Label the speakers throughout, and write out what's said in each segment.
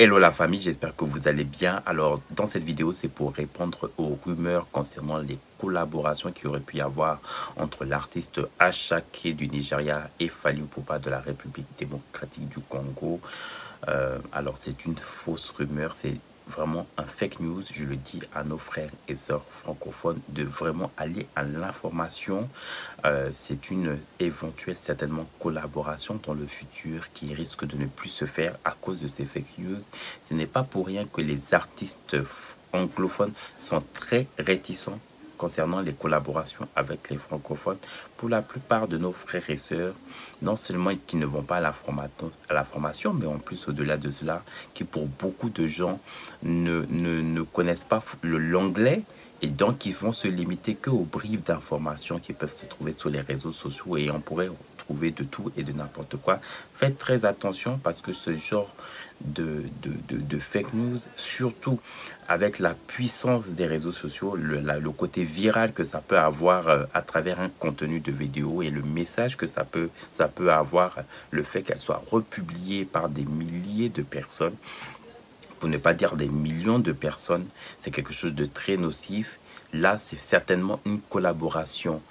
Speaker 1: Hello la famille, j'espère que vous allez bien. Alors dans cette vidéo, c'est pour répondre aux rumeurs concernant les collaborations qu'il aurait pu y avoir entre l'artiste Asake du Nigeria et Fally Ipupa de la République démocratique du Congo. Alors c'est une fausse rumeur, c'est vraiment un fake news. Je le dis à nos frères et sœurs francophones de vraiment aller à l'information. C'est une éventuelle certainement collaboration dans le futur qui risque de ne plus se faire à cause de ces fake news. Ce n'est pas pour rien que les artistes anglophones sont très réticents concernant les collaborations avec les francophones. Pour la plupart de nos frères et sœurs, non seulement qui ne vont pas à la formation, mais en plus au-delà de cela, qui pour beaucoup de gens ne connaissent pas l'anglais, et donc ils vont se limiter que aux bribes d'informations qui peuvent se trouver sur les réseaux sociaux, et on pourrait trouver de tout et de n'importe quoi. Faites très attention parce que ce genre de fake news, surtout avec la puissance des réseaux sociaux, le côté viral que ça peut avoir à travers un contenu de vidéo, et le message que ça peut avoir, le fait qu'elle soit republiée par des milliers de personnes, pour ne pas dire des millions de personnes, c'est quelque chose de très nocif. Là, c'est certainement une collaboration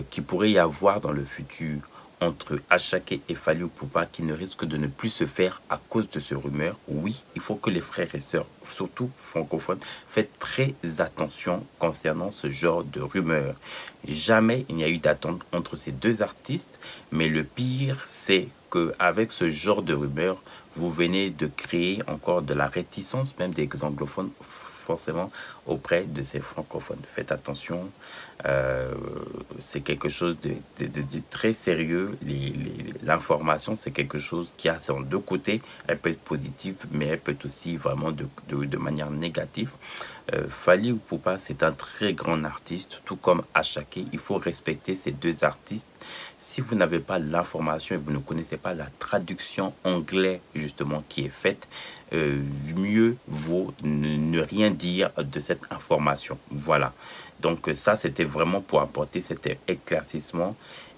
Speaker 1: qui pourrait y avoir dans le futur entre Asake et Fally Ipupa, qui ne risque de ne plus se faire à cause de ce rumeur. Oui, il faut que les frères et sœurs, surtout francophones, faites très attention concernant ce genre de rumeurs. Jamais il n'y a eu d'attente entre ces deux artistes, mais le pire, c'est qu'avec ce genre de rumeurs, vous venez de créer encore de la réticence, même des anglophones, forcément auprès de ces francophones. Faites attention, c'est quelque chose de très sérieux. L'information, c'est quelque chose qui a son deux côtés. Elle peut être positive, mais elle peut être aussi vraiment de manière négative. Fally Ipupa, c'est un très grand artiste, tout comme Asake. Il faut respecter ces deux artistes. Si vous n'avez pas l'information et vous ne connaissez pas la traduction anglaise justement qui est faite, mieux vaut ne rien dire de cette information. Voilà. Donc ça, c'était vraiment pour apporter cet éclaircissement,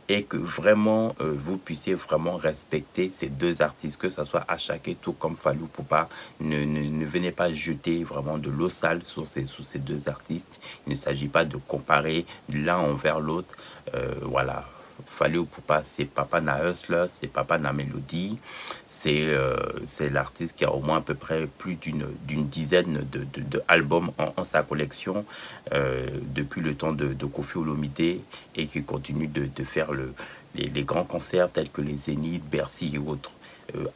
Speaker 1: et que vraiment vous puissiez vraiment respecter ces deux artistes, que ce soit Asake tout comme Fally Ipupa. Ne venez pas jeter vraiment de l'eau sale sur ces deux artistes. Il ne s'agit pas de comparer l'un envers l'autre. Voilà. Fally Ipupa, c'est Papa Na Hustler, c'est Papa Na Melody, c'est l'artiste qui a au moins à peu près plus d'une dizaine d'albums en sa collection depuis le temps de Koffi Olomide, et qui continue de faire les grands concerts tels que les Zénith, Bercy et autres.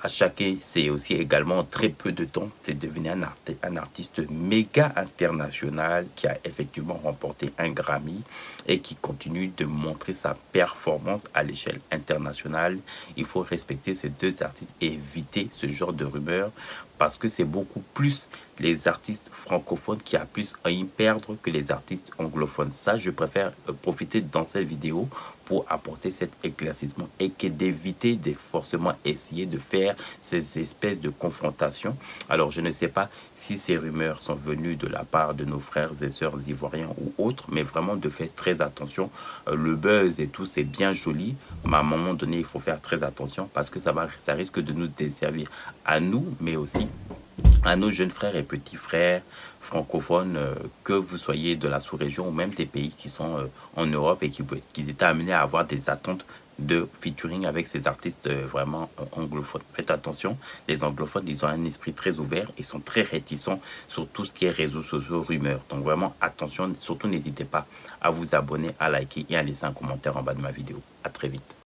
Speaker 1: Asake, c'est aussi également en très peu de temps, c'est devenu un artiste méga international qui a effectivement remporté un Grammy et qui continue de montrer sa performance à l'échelle internationale. Il faut respecter ces deux artistes et éviter ce genre de rumeurs, parce que c'est beaucoup plus les artistes francophones qui a plus à y perdre que les artistes anglophones. Ça, je préfère profiter dans cette vidéo pour apporter cet éclaircissement, et que d'éviter de forcément essayer de faire ces espèces de confrontations. Alors, je ne sais pas si ces rumeurs sont venues de la part de nos frères et sœurs ivoiriens ou autres, mais vraiment de faire très attention. Le buzz et tout, c'est bien joli, mais à un moment donné, il faut faire très attention, parce que ça risque de nous desservir à nous, mais aussi à nos jeunes frères et petits frères francophones, que vous soyez de la sous-région ou même des pays qui sont en Europe, et qui étaient amenés à avoir des attentes de featuring avec ces artistes vraiment anglophones. Faites attention, les anglophones, ils ont un esprit très ouvert et sont très réticents sur tout ce qui est réseaux sociaux, rumeurs. Donc vraiment attention, surtout n'hésitez pas à vous abonner, à liker et à laisser un commentaire en bas de ma vidéo. À très vite.